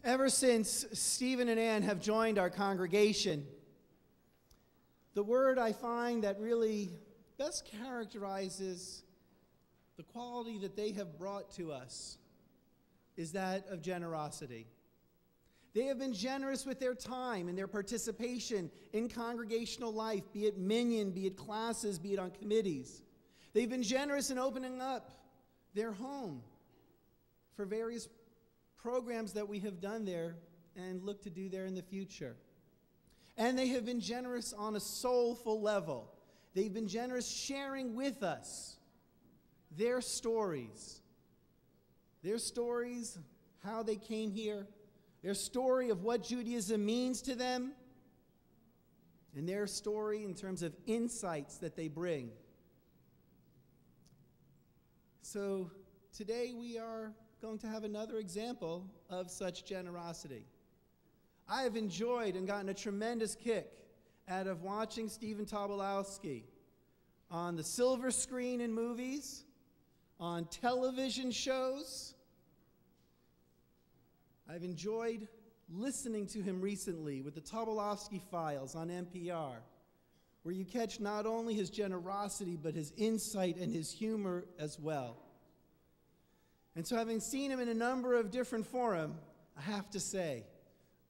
Ever since Stephen and Ann have joined our congregation, the word I find that really best characterizes the quality that they have brought to us is that of generosity. They have been generous with their time and their participation in congregational life, be it minion, be it classes, be it on committees. They've been generous in opening up their home for various programs that we have done there and look to do there in the future. And they have been generous on a soulful level. They've been generous sharing with us their stories, how they came here, their story of what Judaism means to them, and their story in terms of insights that they bring. So today we are going to have another example of such generosity. I have enjoyed and gotten a tremendous kick out of watching Stephen Tobolowsky on the silver screen in movies, on television shows. I've enjoyed listening to him recently with the Tobolowsky Files on NPR, where you catch not only his generosity, but his insight and his humor as well. And so having seen him in a number of different forums, I have to say,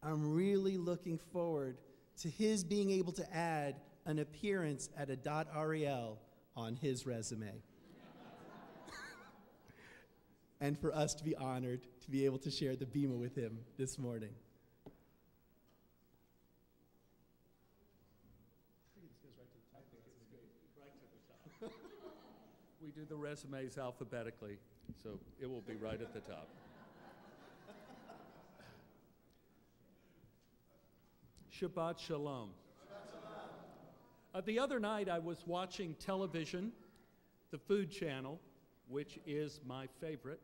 I'm really looking forward to his being able to add an appearance at Adat Ariel on his resume. And for us to be honored to be able to share the bima with him this morning. We do the resumes alphabetically, so it will be right at the top. Shabbat Shalom. The other night I was watching television, the Food Channel, which is my favorite.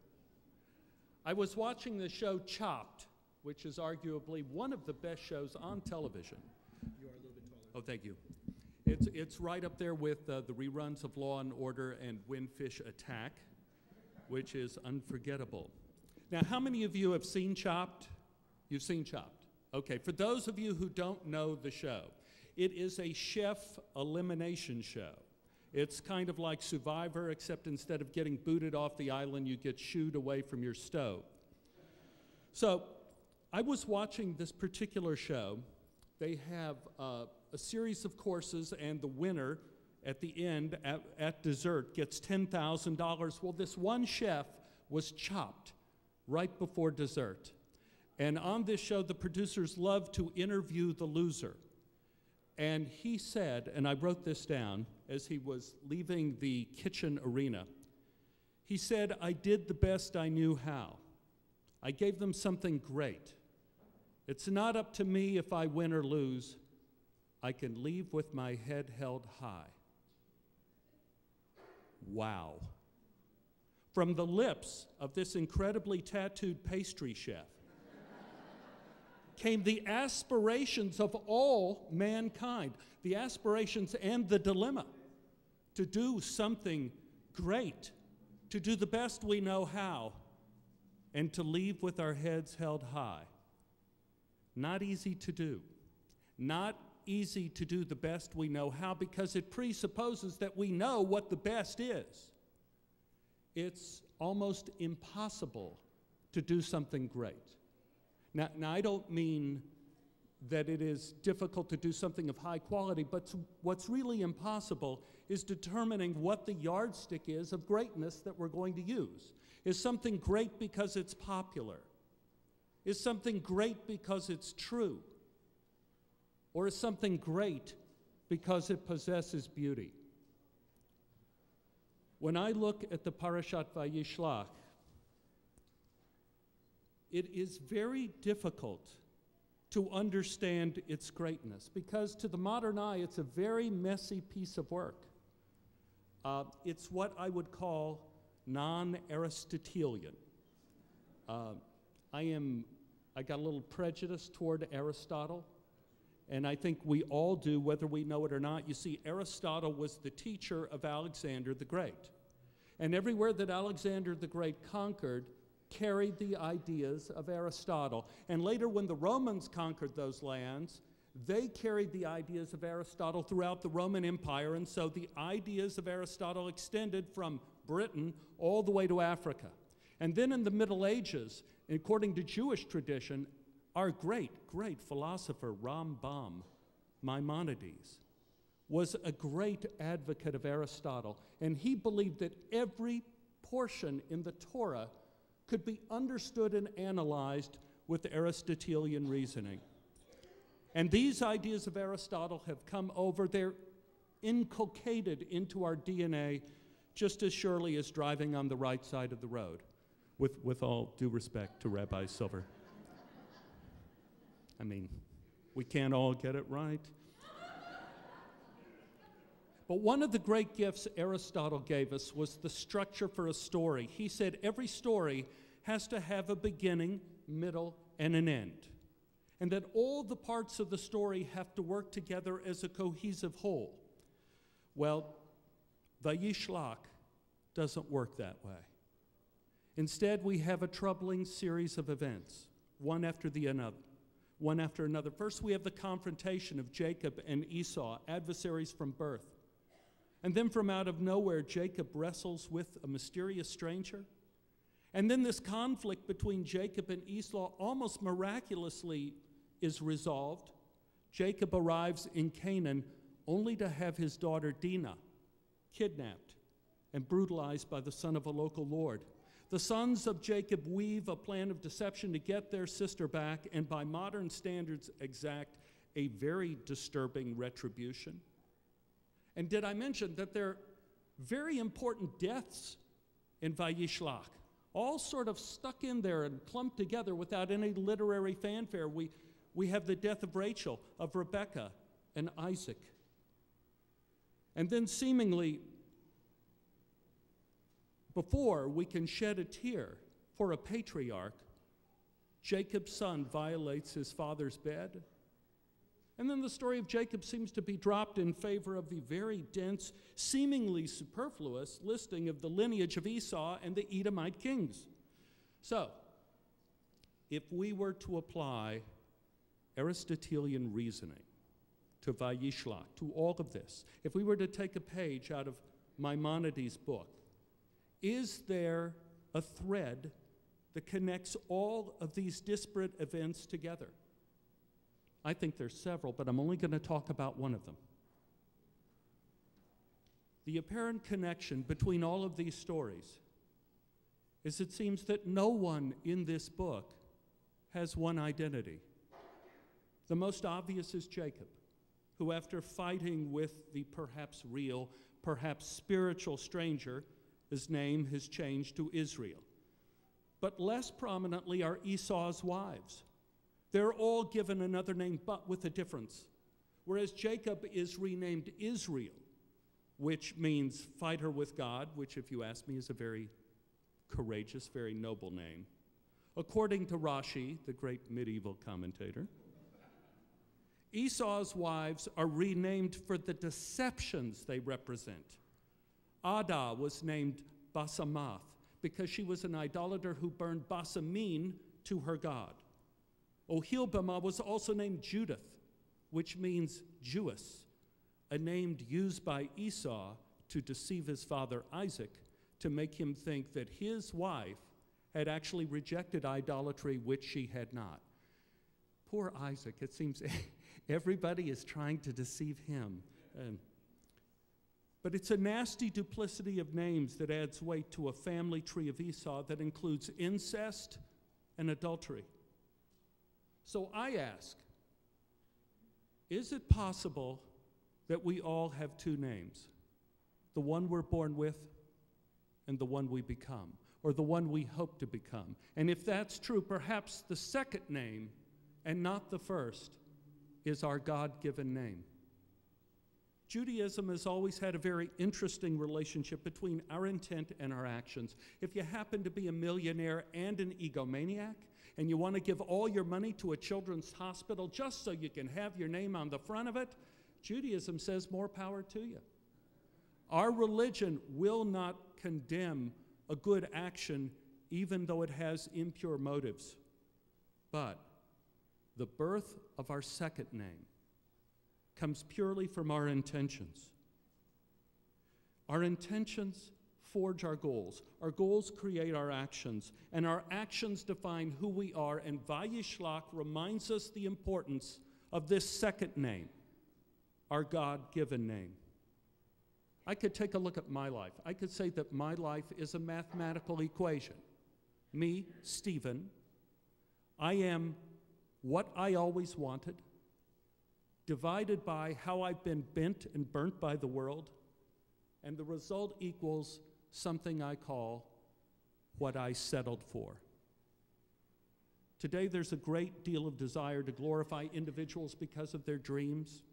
I was watching the show Chopped, which is arguably one of the best shows on television. You are a little bit taller. Oh, thank you. It's right up there with the reruns of Law and Order and Windfish Attack, which is unforgettable. Now, how many of you have seen Chopped? You've seen Chopped. Okay, for those of you who don't know the show, it is a chef elimination show. It's kind of like Survivor, except instead of getting booted off the island, you get shooed away from your stove. So I was watching this particular show. They have a series of courses, and the winner at the end, at dessert, gets $10,000. Well, this one chef was chopped right before dessert. And on this show, the producers love to interview the loser. And he said, and I wrote this down as he was leaving the kitchen arena, he said, "I did the best I knew how. I gave them something great. It's not up to me if I win or lose. I can leave with my head held high." Wow. From the lips of this incredibly tattooed pastry chef came the aspirations of all mankind, the aspirations and the dilemma to do something great, to do the best we know how, and to leave with our heads held high. Not easy to do. Not easy to do the best we know how, because it presupposes that we know what the best is. It's almost impossible to do something great. Now, I don't mean that it is difficult to do something of high quality, but what's really impossible is determining what the yardstick is of greatness that we're going to use. Is something great because it's popular? Is something great because it's true? Or is something great because it possesses beauty? When I look at the Parashat Vayishlach, it is very difficult to understand its greatness, because to the modern eye, it's a very messy piece of work. It's what I would call non-Aristotelian. I got a little prejudice toward Aristotle, and I think we all do, whether we know it or not. You see, Aristotle was the teacher of Alexander the Great. And everywhere that Alexander the Great conquered, carried the ideas of Aristotle. And later, when the Romans conquered those lands, they carried the ideas of Aristotle throughout the Roman Empire, and so the ideas of Aristotle extended from Britain all the way to Africa. And then in the Middle Ages, according to Jewish tradition, our great philosopher Rambam, Maimonides, was a great advocate of Aristotle, and he believed that every portion in the Torah could be understood and analyzed with Aristotelian reasoning. And these ideas of Aristotle have come over. They're inculcated into our DNA just as surely as driving on the right side of the road, with all due respect to Rabbi Silver. I mean, we can't all get it right. But one of the great gifts Aristotle gave us was the structure for a story. He said every story has to have a beginning, middle, and an end, and that all the parts of the story have to work together as a cohesive whole. Well, Vayishlach doesn't work that way. Instead, we have a troubling series of events, one after another. First, we have the confrontation of Jacob and Esau, adversaries from birth. And then from out of nowhere, Jacob wrestles with a mysterious stranger. And then this conflict between Jacob and Esau almost miraculously is resolved. Jacob arrives in Canaan only to have his daughter Dinah kidnapped and brutalized by the son of a local lord. The sons of Jacob weave a plan of deception to get their sister back, and by modern standards exact a very disturbing retribution. And did I mention that there are very important deaths in Vayishlach, all sort of stuck in there and clumped together without any literary fanfare. We have the death of Rachel, of Rebekah, and Isaac. And then seemingly, before we can shed a tear for a patriarch, Jacob's son violates his father's bed. And then the story of Jacob seems to be dropped in favor of the very dense, seemingly superfluous listing of the lineage of Esau and the Edomite kings. So, if we were to apply Aristotelian reasoning to Vayishlach, to all of this, if we were to take a page out of Maimonides' book, is there a thread that connects all of these disparate events together? I think there's several, but I'm only going to talk about one of them. The apparent connection between all of these stories is it seems that no one in this book has one identity. The most obvious is Jacob, who after fighting with the perhaps real, perhaps spiritual stranger, his name has changed to Israel. But less prominently are Esau's wives. They're all given another name, but with a difference. Whereas Jacob is renamed Israel, which means fighter with God, which, if you ask me, is a very courageous, very noble name. According to Rashi, the great medieval commentator, Esau's wives are renamed for the deceptions they represent. Adat was named Basamath because she was an idolater who burned basamine to her god. Oholibamah was also named Judith, which means Jewess, a name used by Esau to deceive his father Isaac, to make him think that his wife had actually rejected idolatry, which she had not. Poor Isaac, it seems everybody is trying to deceive him. But it's a nasty duplicity of names that adds weight to a family tree of Esau that includes incest and adultery. So I ask, is it possible that we all have two names? The one we're born with and the one we become, or the one we hope to become. And if that's true, perhaps the second name, and not the first, is our God-given name. Judaism has always had a very interesting relationship between our intent and our actions. If you happen to be a millionaire and an egomaniac, and you want to give all your money to a children's hospital just so you can have your name on the front of it, Judaism says more power to you. Our religion will not condemn a good action even though it has impure motives. But the birth of our second name comes purely from our intentions. Our intentions forge our goals. Our goals create our actions, and our actions define who we are, and Vayishlach reminds us the importance of this second name, our God-given name. I could take a look at my life. I could say that my life is a mathematical equation. Me, Stephen, I am what I always wanted, divided by how I've been bent and burnt by the world, and the result equals something I call what I settled for. Today there's a great deal of desire to glorify individuals because of their dreams.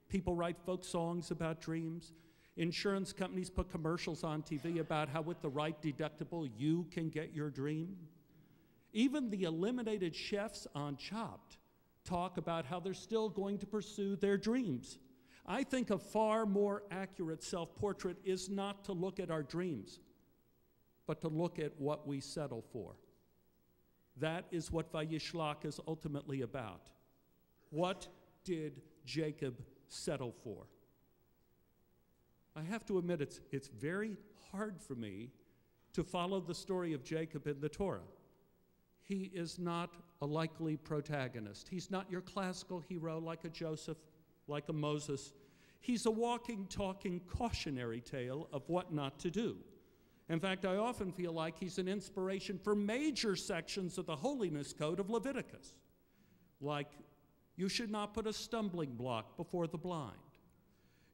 People write folk songs about dreams. Insurance companies put commercials on TV about how with the right deductible you can get your dream. Even the eliminated chefs on Chopped talk about how they're still going to pursue their dreams. I think a far more accurate self-portrait is not to look at our dreams, but to look at what we settle for. That is what Vayishlach is ultimately about. What did Jacob settle for? I have to admit, it's very hard for me to follow the story of Jacob in the Torah. He is not a likely protagonist. He's not your classical hero like a Joseph, like a Moses. He's a walking, talking cautionary tale of what not to do. In fact, I often feel like he's an inspiration for major sections of the holiness code of Leviticus, like you should not put a stumbling block before the blind.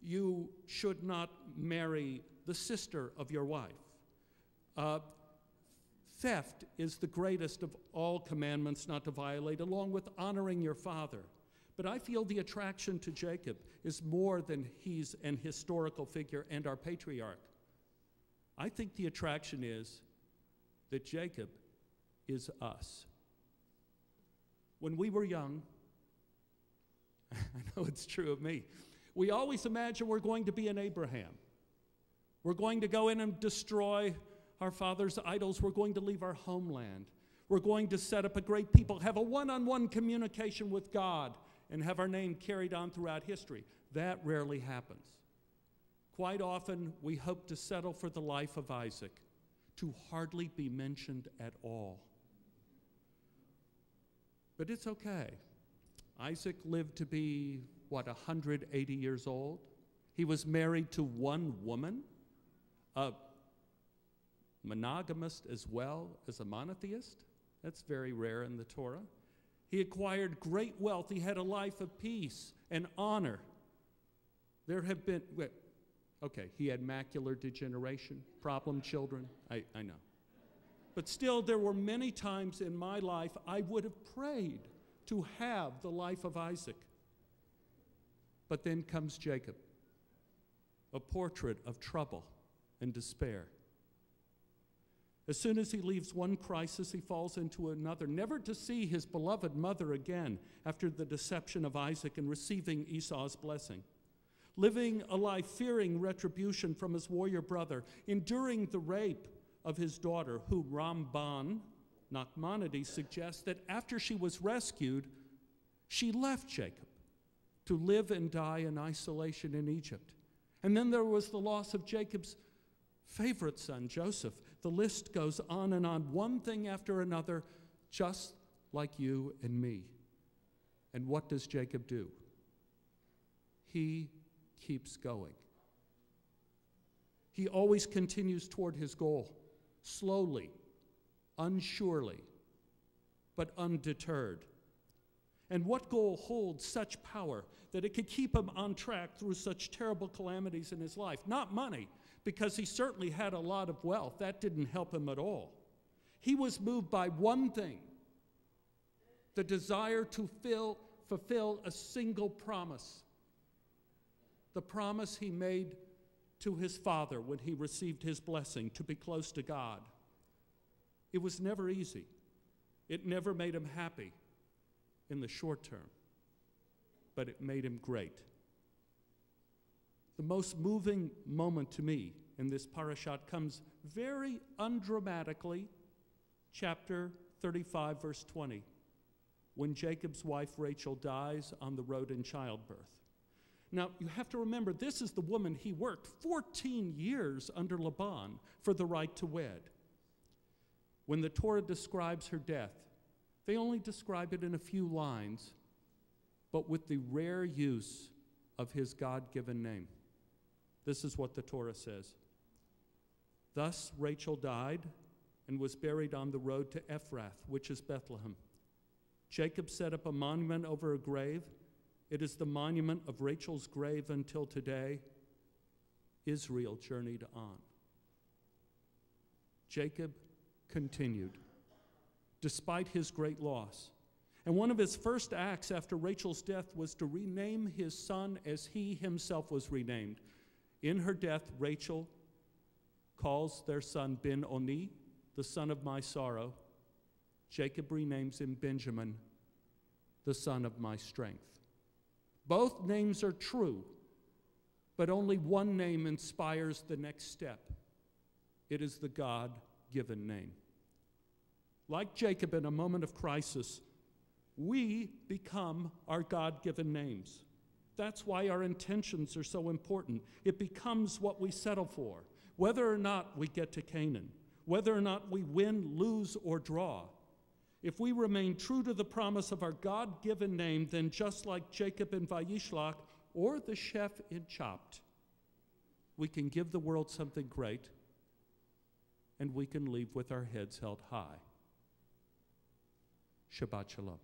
You should not marry the sister of your wife. Theft is the greatest of all commandments not to violate, along with honoring your father. But I feel the attraction to Jacob is more than he's an historical figure and our patriarch. I think the attraction is that Jacob is us. When we were young, I know it's true of me, we always imagine we're going to be an Abraham. We're going to go in and destroy our father's idols. We're going to leave our homeland. We're going to set up a great people, have a one-on-one communication with God, and have our name carried on throughout history. That rarely happens. Quite often, we hope to settle for the life of Isaac, to hardly be mentioned at all. But it's okay. Isaac lived to be, 180 years old? He was married to one woman, a monogamist as well as a monotheist. That's very rare in the Torah. He acquired great wealth. He had a life of peace and honor. There have been, he had macular degeneration, problem children, I know. But still, there were many times in my life I would have prayed to have the life of Isaac. But then comes Jacob, a portrait of trouble and despair. As soon as he leaves one crisis, he falls into another, never to see his beloved mother again after the deception of Isaac and receiving Esau's blessing. Living a life fearing retribution from his warrior brother, enduring the rape of his daughter, who Ramban, Nachmanides, suggests that after she was rescued, she left Jacob to live and die in isolation in Egypt. And then there was the loss of Jacob's favorite son, Joseph. The list goes on and on, one thing after another, just like you and me. And what does Jacob do? He keeps going. He always continues toward his goal, slowly, unsurely, but undeterred. And what goal holds such power that it could keep him on track through such terrible calamities in his life? Not money, because he certainly had a lot of wealth. That didn't help him at all. He was moved by one thing, the desire to fulfill a single promise, the promise he made to his father when he received his blessing, to be close to God. It was never easy. It never made him happy in the short term, but it made him great. The most moving moment to me in this parashat comes very undramatically chapter 35, verse 20, when Jacob's wife Rachel dies on the road in childbirth. Now, you have to remember, this is the woman he worked 14 years under Laban for the right to wed. When the Torah describes her death, they only describe it in a few lines, but with the rare use of his God-given name. This is what the Torah says. Thus Rachel died and was buried on the road to Ephrath, which is Bethlehem. Jacob set up a monument over her grave. It is the monument of Rachel's grave until today. Israel journeyed on. Jacob continued, despite his great loss. And one of his first acts after Rachel's death was to rename his son as he himself was renamed. In her death, Rachel calls their son Ben-Oni, the son of my sorrow. Jacob renames him Benjamin, the son of my strength. Both names are true, but only one name inspires the next step. It is the God-given name. Like Jacob in a moment of crisis, we become our God-given names. That's why our intentions are so important. It becomes what we settle for, whether or not we get to Canaan, whether or not we win, lose, or draw. If we remain true to the promise of our God-given name, then just like Jacob in Vayishlach or the chef in Chopped, we can give the world something great, and we can leave with our heads held high. Shabbat Shalom.